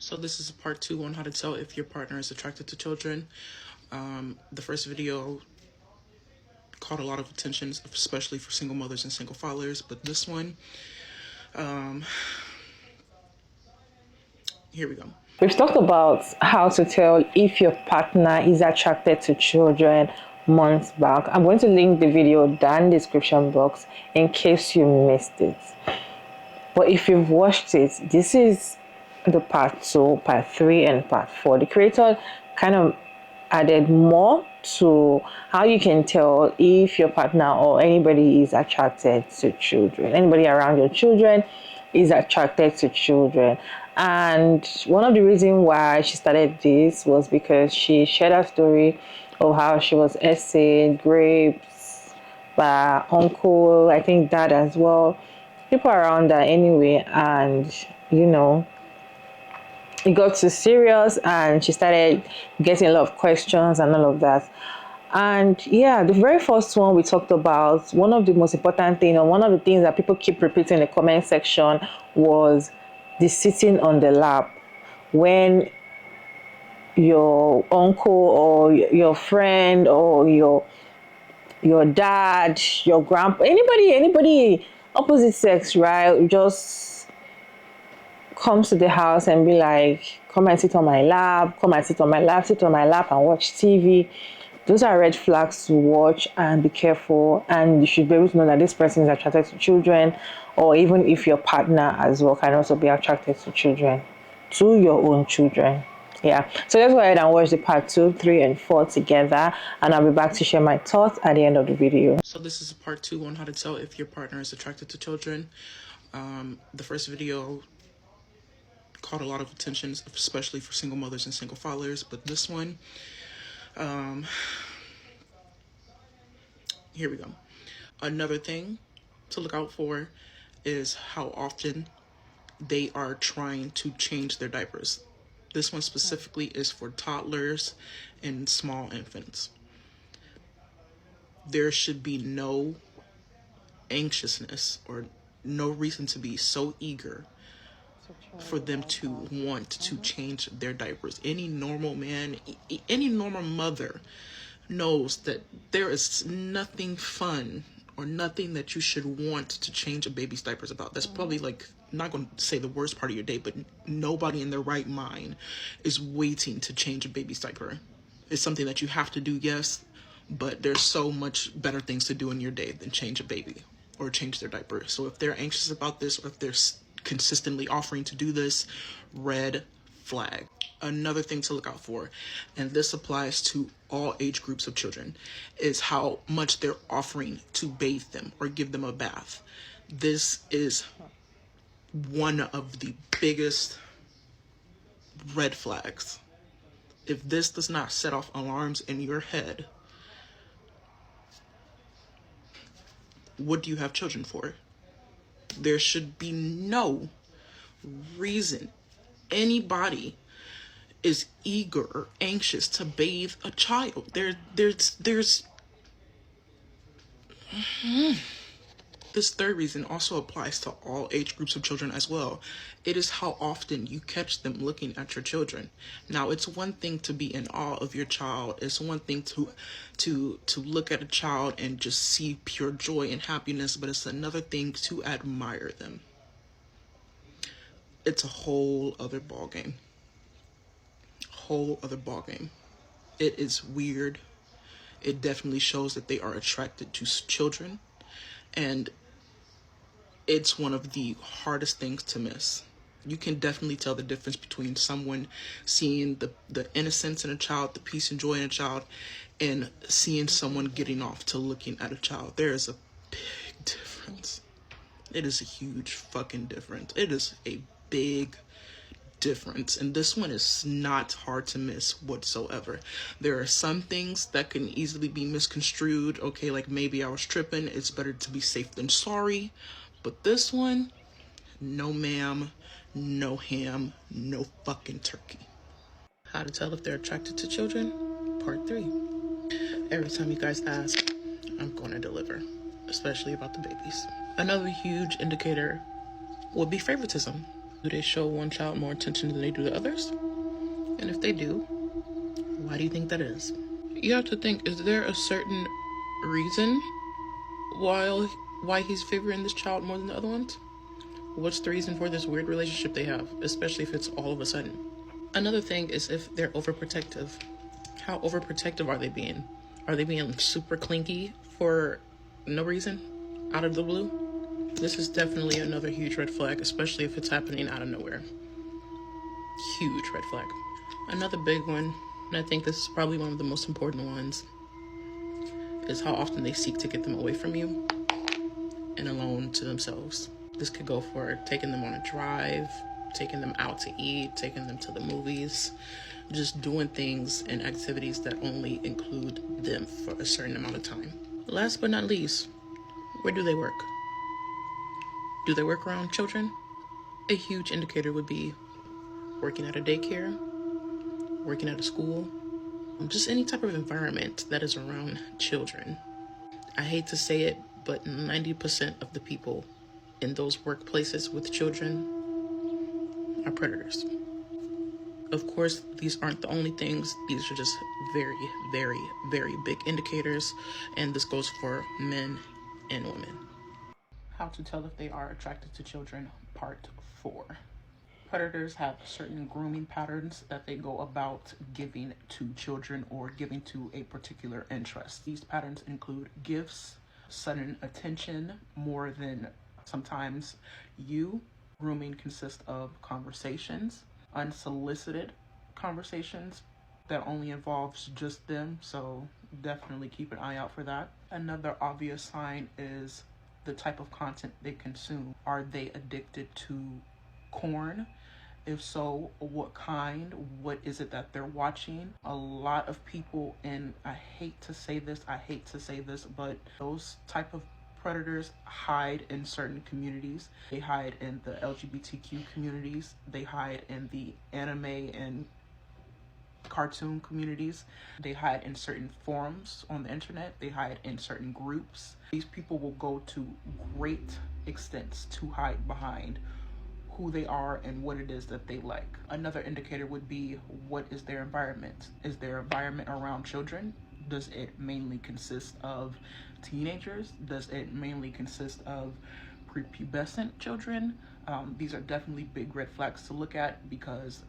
So this is part 2 on how to tell if your partner is attracted to children. The first video caught a lot of attention, especially for single mothers and single fathers. But this one, here we go. We've talked about how to tell if your partner is attracted to children months back. I'm going to link the video down in the description box in case you missed it. But if you've watched it, this is the part 2, part 3, and part 4. The creator kind of added more to how you can tell if your partner or anybody is attracted to children. Anybody around your children is attracted to children. And one of the reasons why she started this was because she shared a story of how she was essayed, raped by uncle, I think dad as well, people around her anyway. And it got too serious and she started getting a lot of questions and all of that. And yeah, the very first one we talked about, one of the most important things, or one of the things that people keep repeating in the comment section, was the sitting on the lap. When your uncle or your friend or your dad, your grandpa, anybody opposite sex, right, just comes to the house and be like, come and sit on my lap, come and sit on my lap, sit on my lap and watch TV. Those are red flags to watch and be careful. And you should be able to know that this person is attracted to children, or even if your partner as well can also be attracted to children, to your own children. Yeah, so let's go ahead and watch the part 2, 3, and 4 together, and I'll be back to share my thoughts at the end of the video. So this is part 2 on how to tell if your partner is attracted to children. The first video caught a lot of attention, especially for single mothers and single fathers. But this one, here we go. Another thing to look out for is how often they are trying to change their diapers. This one specifically is for toddlers and small infants. There should be no anxiousness or no reason to be so eager for them to want to change their diapers. Any normal man, any normal mother knows that there is nothing fun or nothing that you should want to change a baby's diapers about. That's probably, like, not going to say the worst part of your day, but nobody in their right mind is waiting to change a baby's diaper. It's something that you have to do, yes, but there's so much better things to do in your day than change a baby or change their diaper. So if they're anxious about this, or if they're consistently offering to do this, red flag. Another thing to look out for, and this applies to all age groups of children, is how much they're offering to bathe them or give them a bath. This is one of the biggest red flags. If this does not set off alarms in your head, what do you have children for? There should be no reason anybody is eager or anxious to bathe a child. This third reason also applies to all age groups of children as well. It is how often you catch them looking at your children. Now, it's one thing to be in awe of your child. It's one thing to look at a child and just see pure joy and happiness, but it's another thing to admire them. It's a whole other ballgame. It is weird. It definitely shows that they are attracted to children, and it's one of the hardest things to miss. You can definitely tell the difference between someone seeing the innocence in a child, the peace and joy in a child, and seeing someone getting off to looking at a child. There is a big difference. It is a huge fucking difference. It is a big difference, and this one is not hard to miss whatsoever. There are some things that can easily be misconstrued. Okay, like maybe I was tripping. It's better to be safe than sorry. But this one, no ma'am, no ham, no fucking turkey. How to tell if they're attracted to children, part 3. Every time you guys ask, I'm going to deliver, especially about the babies. Another huge indicator would be favoritism. Do they show one child more attention than they do the others? And if they do, why do you think that is? You have to think, is there a certain reason why he's favoring this child more than the other ones? What's the reason for this weird relationship they have, especially if it's all of a sudden? Another thing is if they're overprotective. How overprotective are they being? Are they being super clingy for no reason, out of the blue? This is definitely another huge red flag, especially if it's happening out of nowhere. Huge red flag. Another big one, and I think this is probably one of the most important ones, is how often they seek to get them away from you and alone to themselves. This could go for taking them on a drive, taking them out to eat, taking them to the movies, just doing things and activities that only include them for a certain amount of time. Last but not least, where do they work? Do they work around children? A huge indicator would be working at a daycare, working at a school, just any type of environment that is around children. I hate to say it, but 90% of the people in those workplaces with children are predators. Of course, these aren't the only things. These are just very, very, very big indicators, and this goes for men and women. How to tell if they are attracted to children, part 4. Predators have certain grooming patterns that they go about giving to children or giving to a particular interest. These patterns include gifts, sudden attention, more than sometimes you. Grooming consists of conversations, unsolicited conversations that only involves just them, so definitely keep an eye out for that. Another obvious sign is the type of content they consume. Are they addicted to porn? If so, what kind? What is it that they're watching? A lot of people, and I hate to say this, but those type of predators hide in certain communities. They hide in the LGBTQ communities. They hide in the anime and cartoon communities. They hide in certain forums on the internet. They hide in certain groups. These people will go to great extents to hide behind who they are and what it is that they like. Another indicator would be, what is their environment? Is their environment around children? Does it mainly consist of teenagers? Does it mainly consist of prepubescent children? These are definitely big red flags to look at, because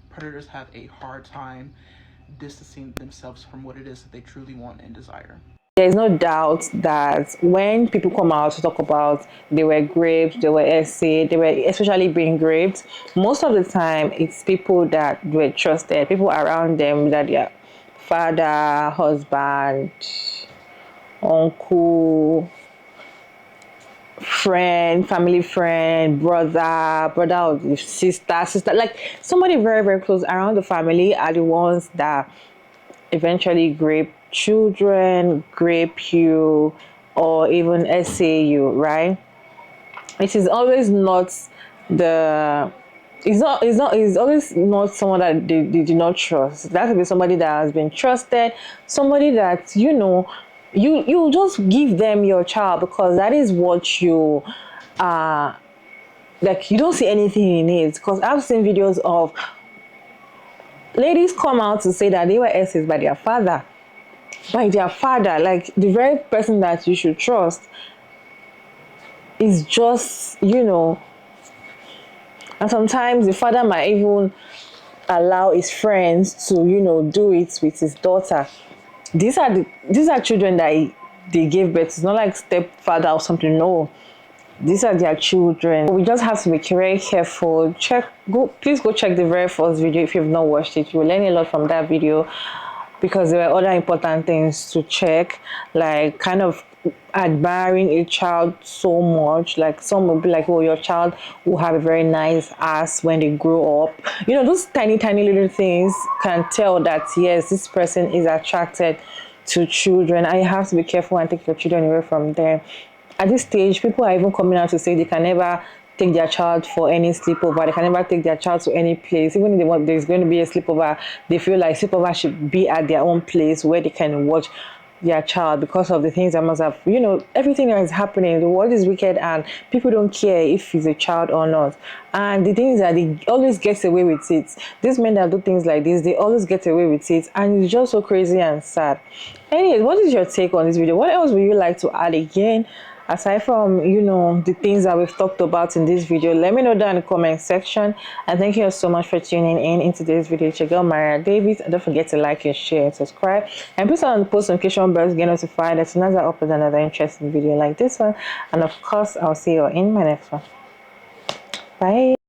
predators have a hard time distancing themselves from what it is that they truly want and desire. There is no doubt that when people come out to talk about they were raped, they were essayed, they were especially being raped, most of the time it's people that were trusted, people around them, that their father, husband, uncle, friend, family friend, brother or sister, like somebody very, very close around the family are the ones that eventually grape children, grape you, or even essay you, right? It is always not the it's always not someone that they do not trust. That could be somebody that has been trusted, somebody that you just give them your child because that is what you like, you don't see anything in it. Because I've seen videos of ladies come out to say that they were essayed by their father, like the very person that you should trust is just, and sometimes the father might even allow his friends to, do it with his daughter. These are children that they gave birth. It's not like stepfather or something. No, these are their children. We just have to be very careful. Please go check the very first video if you've not watched it. You will learn a lot from that video, because there were other important things to check, like kind of admiring a child so much. Like some will be like, oh, your child will have a very nice ass when they grow up. Those tiny little things can tell that yes, this person is attracted to children. And you have to be careful and take your children away from them. At this stage, people are even coming out to say they can never take their child for any sleepover. They can never take their child to any place. Even if there's going to be a sleepover, they feel like sleepover should be at their own place where they can watch their child because of the things that must have, everything that is happening. The world is wicked and people don't care if he's a child or not. And the things that they always get away with it. These men that do things like this, they always get away with it. And it's just so crazy and sad. Anyways, what is your take on this video? What else would you like to add again? Aside from, the things that we've talked about in this video, let me know down in the comment section. And thank you so much for tuning in today's video. It's your girl, Maria Davis. And don't forget to like and share and subscribe. And please on the post notification bell to get notified as soon as I upload another interesting video like this one. And of course, I'll see you in my next one. Bye.